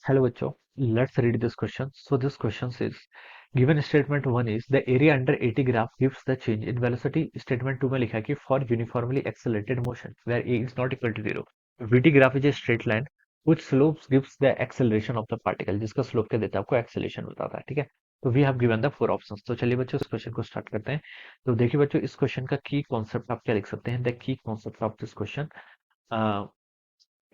Hello बच्चों, let's read this question. So this question says, given statement 1 is the area under 80 graph gives the change in velocity. Statement 2 में लिखा है कि for uniformly accelerated motion where a is not equal to 0, vt graph is a straight line which slopes gives the acceleration of the particle. जिसका slope क्या देता है आपको acceleration बताता है, ठीक है। तो we have given the four options. तो चलिए बच्चों इस क्वेश्चन को स्टार्ट करते हैं। तो देखिए बच्चों, इस क्वेश्चन का की कॉन्सेप्ट आप क्या लिख सकते हैं। The key concept of this question,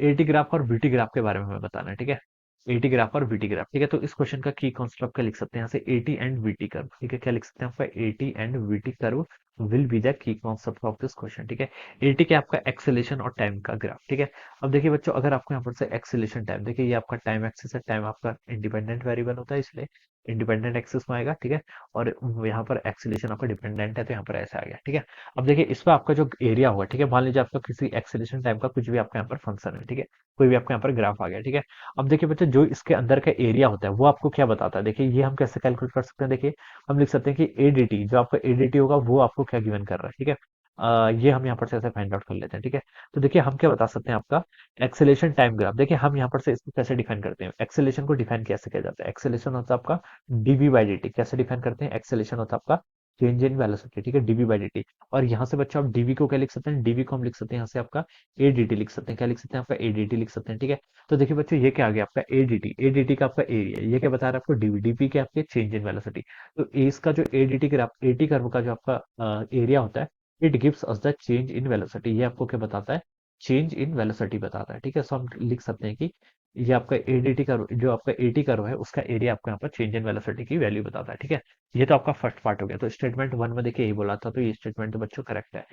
eighty graph और वीटी ग्राफ के बारे में हमें बताना है, ठीक है। एटी ग्राफ और वीटी ग्राफ, ठीक है। तो इस क्वेश्चन का की कॉन्सेप्ट क्या लिख सकते हैं यहाँ से, एटी एंड वीटी कर्व, ठीक है। क्या लिख सकते हैं आपका, eighty and VT curve will be the key concept of this question, ठीक है। एटी क्या आपका एक्सेलेरेशन और टाइम का ग्राफ, ठीक है। अब देखिए बच्चों, अगर आपको यहाँ पर से एक्सेलेरेशन टाइम, देखिए ये आपका टाइम एक्सिस है, टाइम आपका इंडिपेंडेंट वेरिएबल होता है इसलिए इंडिपेंडेंट एक्सिस में आएगा, ठीक है। और यहाँ पर एक्सेलेरेशन आपका डिपेंडेंट है तो यहाँ पर ऐसा आ गया, ठीक है। अब देखिए इस पर आपका जो एरिया होगा, ठीक है, मान लीजिए आपका किसी एक्सेलेरेशन टाइम का कुछ भी आपका यहाँ पर फंक्शन है, ठीक है, कोई भी आपको यहाँ पर ग्राफ आ गया, ठीक है। अब देखिए बच्चों, जो इसके अंदर का एरिया होता है वो आपको क्या बताता है, देखिए ये हम कैसे कैलकुलेट कर सकते हैं। देखिए हम लिख सकते हैं कि एडीटी, जो आपका एडीटी होगा वो आपको क्या गिवन कर रहा है, ठीक है। ये हम यहाँ पर से ऐसे फाइंड आउट कर लेते हैं, ठीक है। तो देखिए हम क्या बता सकते हैं, आपका एक्सेलेरेशन टाइम ग्राफ, देखिए हम यहाँ पर से इसको कैसे डिफाइन करते हैं। एक्सेलेरेशन को डिफाइन कैसे किया जाता है, एक्सेलेरेशन होता है आपका डीवी बाई डी टी। कैसे डिफाइन करते हैं, एक्सेलेरेशन होता है आपका चेंज इन वेलोसिटी, ठीक है, डीवी बाई डी टी। और यहाँ से बच्चों आप डीवी को क्या लिख सकते हैं, डीवी को हम लिख सकते हैं यहाँ से आपका एडीटी लिख सकते हैं। क्या लिख सकते हैं, आपका एडीटी लिख सकते हैं, ठीक है। तो देखिए बच्चों, ये क्या आ गया आपका एडीटी, एडीटी का आपका एरिया, ये क्या बता रहा है आपको, डीवी, डीपी के आपके चेंज इन वेलोसिटी। तो इसका जो एडीटी ग्राफ, एटी कर्व का जो आपका एरिया होता है, it gives us the change in velocity. ये आपको क्या बताता है, चेंज इन वेलोसिटी बताता है, ठीक है। सो हम लिख सकते हैं कि ये आपका एडीटी कर्व, जो आपका एटी कर्व है उसका एरिया आपको यहाँ पर चेंज इन वेलोसिटी की वैल्यू बताता है, ठीक है। ये तो आपका फर्स्ट पार्ट हो गया। तो स्टेटमेंट वन में देखिए यही बोला था, तो ये स्टेटमेंट तो बच्चों करेक्ट है।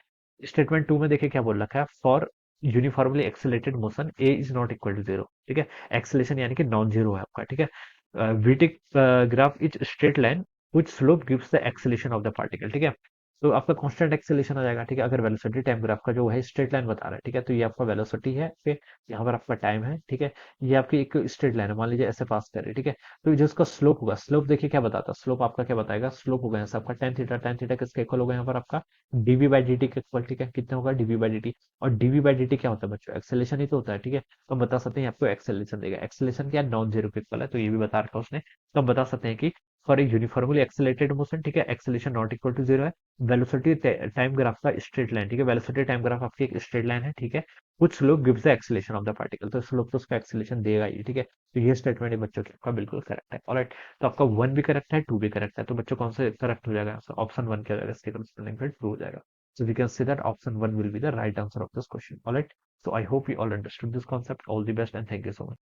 स्टेटमेंट टू में देखिए क्या बोल रखा है, for uniformly accelerated motion A is not equal to zero, ठीक है। एक्सेलेरेशन यानी कि नॉन जीरो है आपका, ठीक है। V T graph is straight line which slope gives the acceleration of the particle, ठीक है। तो आपका कांस्टेंट एक्सेलेरेशन आ जाएगा, ठीक है। अगर वेलोसिटी टाइम ग्राफ का जो है स्ट्रेट लाइन बता रहा है, ठीक है, तो ये आपका वेलोसिटी है, फिर यहाँ पर आपका टाइम है, ठीक है। ये आपकी एक स्ट्रेट लाइन है, मान लीजिए ऐसे पास कर रही है, ठीक है। तो जो इसका स्लोप होगा, स्लोप देखिए क्या बताता है, स्लोप आपका क्या बताएगा, स्लोप होगा यहाँ से आपका टेन थीटा, टेन थीटा किसके इक्वल होगा यहाँ पर आपका डीवी बाई डी टी के इक्वल, ठीक है। कितना होगा, डीवी बाई डी टी। और डीवी बाई डी टी क्या होता है बच्चों, एक्सेलेरेशन ही तो होता है, ठीक है। तो हम बता सकते हैं आपको एक्सेलेरेशन देगा, एक्सेलेरेशन क्या नॉन जीरो के इक्वल है, तो ये भी बता रखा है उसने। तो हम बता सकते हैं कि for a uniformly accelerated motion, ठीक है, acceleration not equal to zero है। वेलोसिटी टाइम ग्राफ का स्ट्रेट लाइन, ठीक है, वेलोसिटी टाइम ग्राफ आपकी एक स्ट्रेट लाइन है, ठीक है। कुछ slope gives the acceleration of the particle, तो स्लोप तो उसका एक्सेलेरेशन देगा ही, ठीक है। तो ये स्टेटमेंट बच्चों का बिल्कुल करेक्ट है, ऑलराइट। तो आपका वन भी करेक्ट है, टू भी करेक्ट है। तो बच्चों कौन सा करेक्ट हो जाएगा, ऑप्शन वन क्या हो जाएगा, इसके करस्पॉन्डिंग फिर ट्रू हो जाएगा। So we can say that option 1 will be the right answer of this question. All right. So I hope you all understood this concept. All the best and thank you so much.